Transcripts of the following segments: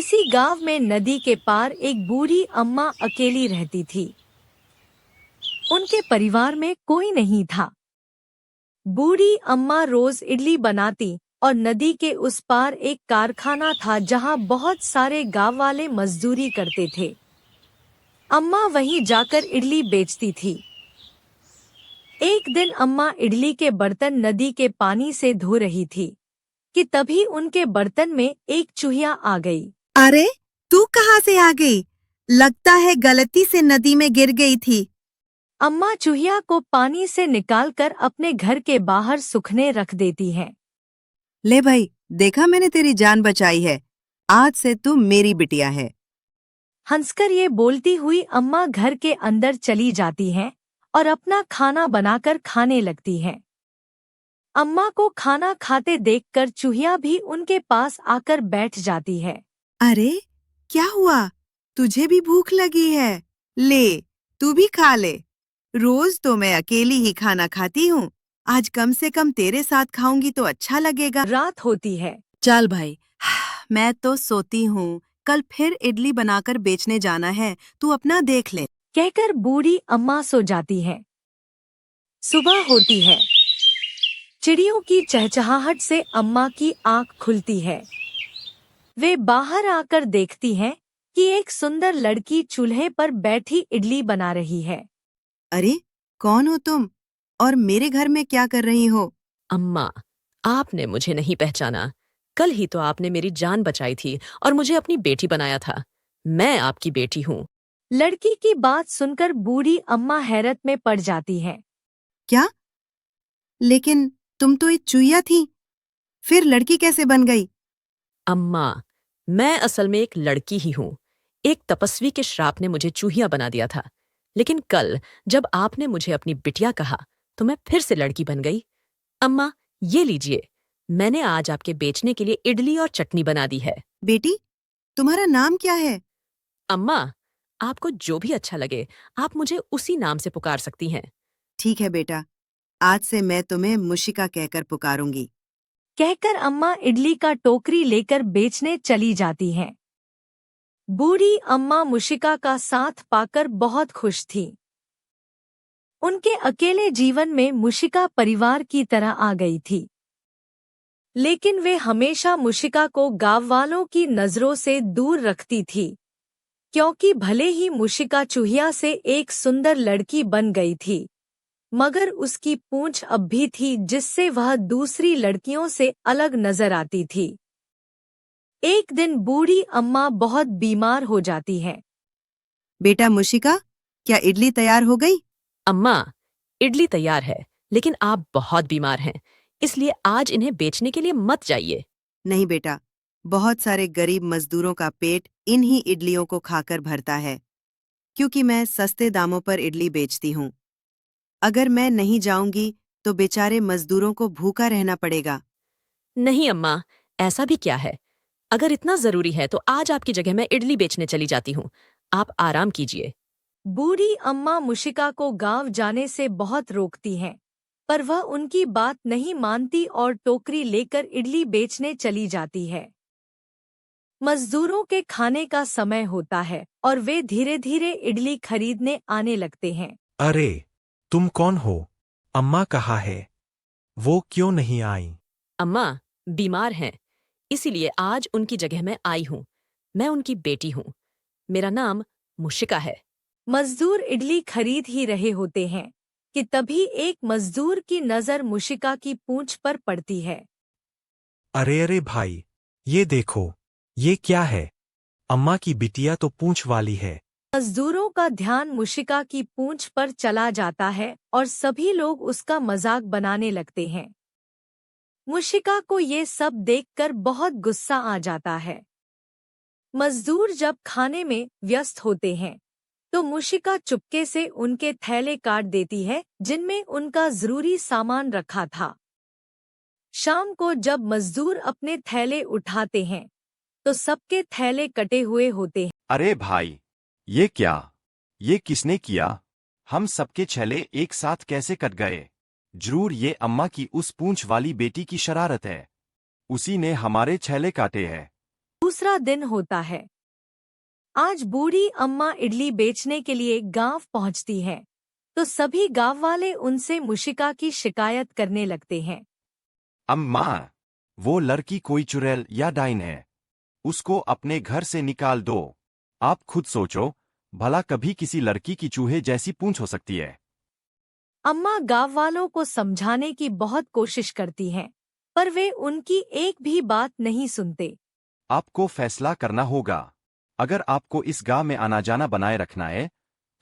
किसी गांव में नदी के पार एक बूढ़ी अम्मा अकेली रहती थी। उनके परिवार में कोई नहीं था। बूढ़ी अम्मा रोज इडली बनाती और नदी के उस पार एक कारखाना था जहां बहुत सारे गांव वाले मजदूरी करते थे। अम्मा वहीं जाकर इडली बेचती थी। एक दिन अम्मा इडली के बर्तन नदी के पानी से धो रही थी कि तभी उनके बर्तन में एक चूहिया आ गई। अरे, तू कहाँ से आ गई? लगता है गलती से नदी में गिर गई थी। अम्मा चूहिया को पानी से निकालकर अपने घर के बाहर सूखने रख देती हैं। ले भाई, देखा मैंने तेरी जान बचाई है। आज से तू मेरी बिटिया है। हंसकर ये बोलती हुई अम्मा घर के अंदर चली जाती हैं और अपना खाना बनाकर खाने लगती हैं। अम्मा को खाना खाते देखकर चूहिया भी उनके पास आकर बैठ जाती है। अरे, क्या हुआ? तुझे भी भूख लगी है? ले, तू भी खा ले। रोज तो मैं अकेली ही खाना खाती हूँ। आज कम से कम तेरे साथ खाऊंगी तो अच्छा लगेगा। रात होती है। चल भाई, मैं तो सोती हूँ। कल फिर इडली बनाकर बेचने जाना है, तू अपना देख ले। कहकर बूढ़ी अम्मा सो जाती है। सुबह होती है। चिड़ियों की चहचहाहट से अम्मा की आंख खुलती है। वे बाहर आकर देखती हैं कि एक सुंदर लड़की चूल्हे पर बैठी इडली बना रही है। अरे, कौन हो तुम? और मेरे घर में क्या कर रही हो? अम्मा, आपने मुझे नहीं पहचाना। कल ही तो आपने मेरी जान बचाई थी और मुझे अपनी बेटी बनाया था। मैं आपकी बेटी हूँ। लड़की की बात सुनकर बूढ़ी अम्मा हैरत में पड़ जाती है। क्या? लेकिन तुम तो एक चूहिया थी, फिर लड़की कैसे बन गई? अम्मा, मैं असल में एक लड़की ही हूँ। एक तपस्वी के श्राप ने मुझे चूहिया बना दिया था, लेकिन कल जब आपने मुझे अपनी बिटिया कहा तो मैं फिर से लड़की बन गई। अम्मा, ये लीजिए, मैंने आज आपके बेचने के लिए इडली और चटनी बना दी है। बेटी, तुम्हारा नाम क्या है? अम्मा, आपको जो भी अच्छा लगे आप मुझे उसी नाम से पुकार सकती हैं। ठीक है बेटा, आज से मैं तुम्हें मुशिका कहकर पुकारूंगी। कहकर अम्मा इडली का टोकरी लेकर बेचने चली जाती हैं। बूढ़ी अम्मा मुशिका का साथ पाकर बहुत खुश थी। उनके अकेले जीवन में मुशिका परिवार की तरह आ गई थी। लेकिन वे हमेशा मुशिका को गांव वालों की नजरों से दूर रखती थी, क्योंकि भले ही मुशिका चूहिया से एक सुंदर लड़की बन गई थी, मगर उसकी पूंछ अब भी थी जिससे वह दूसरी लड़कियों से अलग नजर आती थी। एक दिन बूढ़ी अम्मा बहुत बीमार हो जाती है। बेटा मुशिका, क्या इडली तैयार हो गई? अम्मा, इडली तैयार है, लेकिन आप बहुत बीमार हैं, इसलिए आज इन्हें बेचने के लिए मत जाइए। नहीं बेटा, बहुत सारे गरीब मजदूरों का पेट इन्हीं इडलियों को खाकर भरता है, क्योंकि मैं सस्ते दामों पर इडली बेचती हूँ। अगर मैं नहीं जाऊंगी तो बेचारे मजदूरों को भूखा रहना पड़ेगा। नहीं अम्मा, ऐसा भी क्या है? अगर इतना जरूरी है तो आज आपकी जगह मैं इडली बेचने चली जाती हूँ। आप आराम कीजिए। बूढ़ी अम्मा मुशिका को गांव जाने से बहुत रोकती हैं, पर वह उनकी बात नहीं मानती और टोकरी लेकर इडली बेचने चली जाती है। मजदूरों के खाने का समय होता है और वे धीरे धीरे इडली खरीदने आने लगते हैं। अरे, तुम कौन हो? अम्मा कहाँ है? वो क्यों नहीं आई? अम्मा बीमार हैं, इसीलिए आज उनकी जगह मैं आई हूँ। मैं उनकी बेटी हूँ। मेरा नाम मुशिका है। मजदूर इडली खरीद ही रहे होते हैं कि तभी एक मजदूर की नजर मुशिका की पूंछ पर पड़ती है। अरे अरे भाई, ये देखो, ये क्या है? अम्मा की बिटिया तो पूंछ वाली है। मजदूरों का ध्यान मुशिका की पूंछ पर चला जाता है और सभी लोग उसका मजाक बनाने लगते हैं। मुशिका को ये सब देखकर बहुत गुस्सा आ जाता है। मजदूर जब खाने में व्यस्त होते हैं तो मुशिका चुपके से उनके थैले काट देती है जिनमें उनका जरूरी सामान रखा था। शाम को जब मजदूर अपने थैले उठाते हैं तो सबके थैले कटे हुए होते हैं। अरे भाई, ये क्या? ये किसने किया? हम सबके छेले एक साथ कैसे कट गए? जरूर ये अम्मा की उस पूंछ वाली बेटी की शरारत है। उसी ने हमारे छेले काटे हैं। दूसरा दिन होता है। आज बूढ़ी अम्मा इडली बेचने के लिए गांव पहुंचती है, तो सभी गांव वाले उनसे मुशिका की शिकायत करने लगते हैं। अम्मा, वो लड़की कोई चुड़ैल या डाइन है। उसको अपने घर से निकाल दो। आप खुद सोचो, भला कभी किसी लड़की की चूहे जैसी पूंछ हो सकती है? अम्मा गांव वालों को समझाने की बहुत कोशिश करती हैं, पर वे उनकी एक भी बात नहीं सुनते। आपको फैसला करना होगा। अगर आपको इस गांव में आना जाना बनाए रखना है,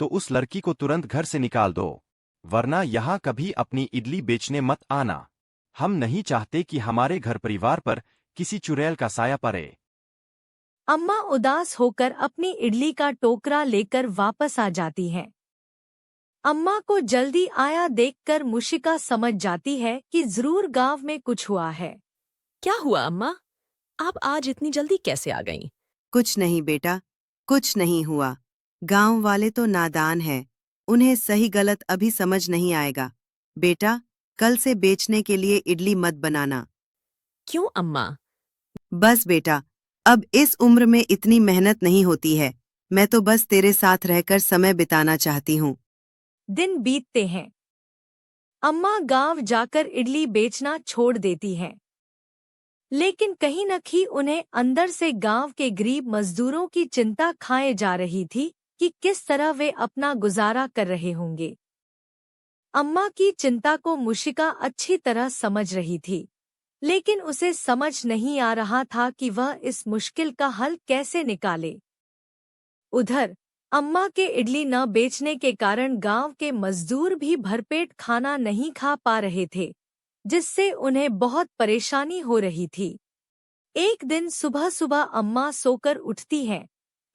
तो उस लड़की को तुरंत घर से निकाल दो, वरना यहाँ कभी अपनी इडली बेचने मत आना। हम नहीं चाहते कि हमारे घर परिवार पर किसी चुड़ैल का साया पड़े। अम्मा उदास होकर अपनी इडली का टोकरा लेकर वापस आ जाती हैं। अम्मा को जल्दी आया देखकर मुशिका समझ जाती है कि जरूर गांव में कुछ हुआ है। क्या हुआ अम्मा? आप आज इतनी जल्दी कैसे आ गईं? कुछ नहीं बेटा, कुछ नहीं हुआ। गांव वाले तो नादान हैं, उन्हें सही गलत अभी समझ नहीं आएगा। बेटा, कल से बेचने के लिए इडली मत बनाना। क्यों अम्मा? बस बेटा, अब इस उम्र में इतनी मेहनत नहीं होती है। मैं तो बस तेरे साथ रहकर समय बिताना चाहती हूँ। दिन बीतते हैं। अम्मा गांव जाकर इडली बेचना छोड़ देती हैं, लेकिन कहीं न कहीं उन्हें अंदर से गांव के गरीब मजदूरों की चिंता खाए जा रही थी कि किस तरह वे अपना गुजारा कर रहे होंगे। अम्मा की चिंता को मुशिका अच्छी तरह समझ रही थी, लेकिन उसे समझ नहीं आ रहा था कि वह इस मुश्किल का हल कैसे निकाले। उधर अम्मा के इडली न बेचने के कारण गांव के मजदूर भी भरपेट खाना नहीं खा पा रहे थे, जिससे उन्हें बहुत परेशानी हो रही थी। एक दिन सुबह सुबह अम्मा सोकर उठती हैं,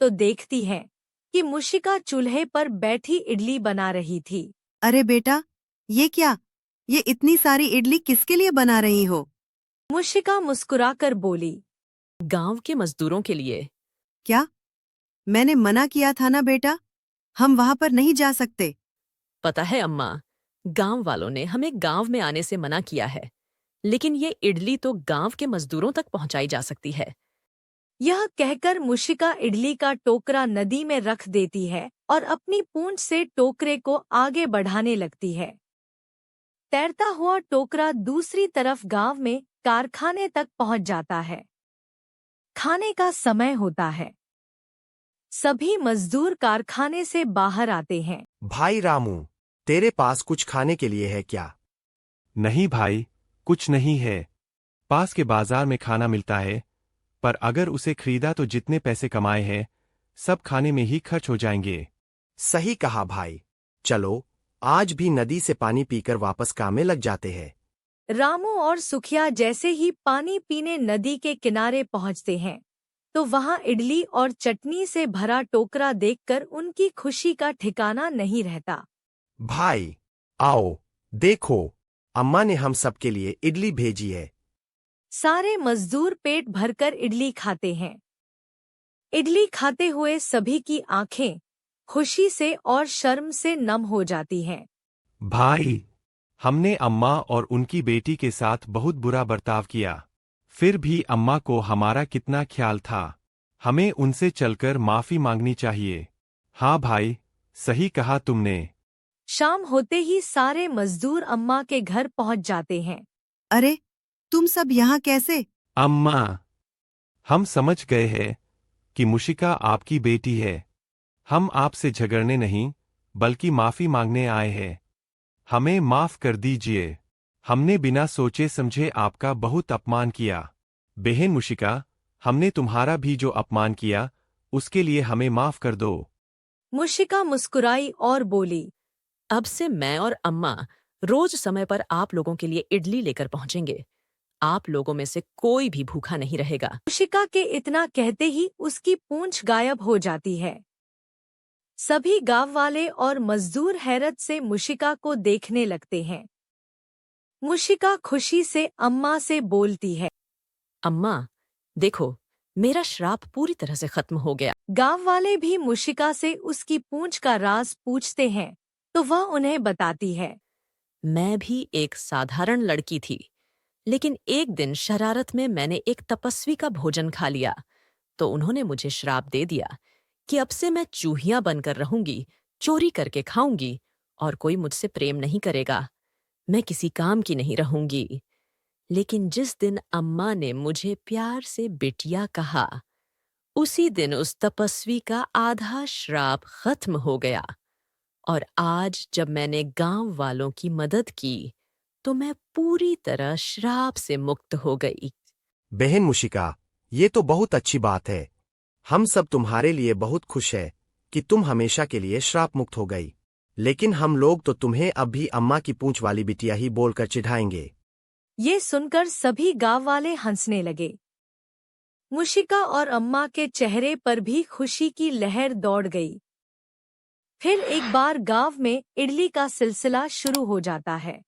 तो देखती हैं कि मुशिका चूल्हे पर बैठी इडली बना रही थी। अरे बेटा, ये क्या? ये इतनी सारी इडली किसके लिए बना रही हो? मुशिका मुस्कुराकर बोली। गांव के मजदूरों के लिए। क्या? मैंने मना किया था ना बेटा, हम वहां पर नहीं जा सकते। पता है अम्मा, गांव वालों ने हमें गांव में आने से मना किया है, लेकिन ये इडली तो गांव के मजदूरों तक पहुंचाई जा सकती है। यह कहकर मुशिका इडली का टोकरा नदी में रख देती है और अपनी पूंछ से टोकरे को आगे बढ़ाने लगती है। तैरता हुआ टोकरा दूसरी तरफ गांव में कारखाने तक पहुंच जाता है। खाने का समय होता है। सभी मजदूर कारखाने से बाहर आते हैं। भाई रामू, तेरे पास कुछ खाने के लिए है क्या? नहीं भाई, कुछ नहीं है। पास के बाजार में खाना मिलता है, पर अगर उसे खरीदा तो जितने पैसे कमाए हैं सब खाने में ही खर्च हो जाएंगे। सही कहा भाई। चलो, आज भी नदी से पानी पीकर वापस काम में लग जाते हैं। रामू और सुखिया जैसे ही पानी पीने नदी के किनारे पहुंचते हैं, तो वहां इडली और चटनी से भरा टोकरा देखकर उनकी खुशी का ठिकाना नहीं रहता। भाई, आओ, देखो, अम्मा ने हम सबके लिए इडली भेजी है। सारे मजदूर पेट भरकर इडली खाते हैं। इडली खाते हुए सभी की आंखें खुशी से और शर्म से नम हो जाती हैं। भाई, हमने अम्मा और उनकी बेटी के साथ बहुत बुरा बर्ताव किया, फिर भी अम्मा को हमारा कितना ख्याल था। हमें उनसे चलकर माफी मांगनी चाहिए। हाँ भाई, सही कहा तुमने। शाम होते ही सारे मजदूर अम्मा के घर पहुंच जाते हैं। अरे, तुम सब यहाँ कैसे? अम्मा, हम समझ गए हैं कि मुशिका आपकी बेटी है। हम आपसे झगड़ने नहीं, बल्कि माफी मांगने आए हैं। हमें माफ कर दीजिए। हमने बिना सोचे समझे आपका बहुत अपमान किया। बहन मुशिका, हमने तुम्हारा भी जो अपमान किया, उसके लिए हमें माफ कर दो। मुशिका मुस्कुराई और बोली, अब से मैं और अम्मा रोज समय पर आप लोगों के लिए इडली लेकर पहुंचेंगे। आप लोगों में से कोई भी भूखा नहीं रहेगा। मुशिका के इतना कहते ही उसकी पूंछ गायब हो जाती है। सभी गांव वाले और मजदूर हैरत से मुशिका को देखने लगते हैं। मुशिका खुशी से अम्मा से बोलती है, अम्मा, देखो, मेरा श्राप पूरी तरह से खत्म हो गया। गांव वाले भी मुशिका से उसकी पूंछ का राज पूछते हैं, तो वह उन्हें बताती है। मैं भी एक साधारण लड़की थी, लेकिन एक दिन शरारत में मैंने एक तपस्वी का भोजन खा लिया। तो उन्होंने मुझे श्राप दे दिया कि अब से मैं चूहिया बनकर रहूंगी, चोरी करके खाऊंगी और कोई मुझसे प्रेम नहीं करेगा। मैं किसी काम की नहीं रहूंगी। लेकिन जिस दिन अम्मा ने मुझे प्यार से बिटिया कहा, उसी दिन उस तपस्वी का आधा श्राप खत्म हो गया और आज जब मैंने गांव वालों की मदद की, तो मैं पूरी तरह श्राप से मुक्त हो गई। बहन मुशिका, ये तो बहुत अच्छी बात है। हम सब तुम्हारे लिए बहुत खुश है कि तुम हमेशा के लिए श्राप मुक्त हो गई। लेकिन हम लोग तो तुम्हें अब भी अम्मा की पूंछ वाली बिटिया ही बोलकर चिढ़ाएंगे। ये सुनकर सभी गांव वाले हंसने लगे। मुशिका और अम्मा के चेहरे पर भी खुशी की लहर दौड़ गई। फिर एक बार गांव में इडली का सिलसिला शुरू हो जाता है।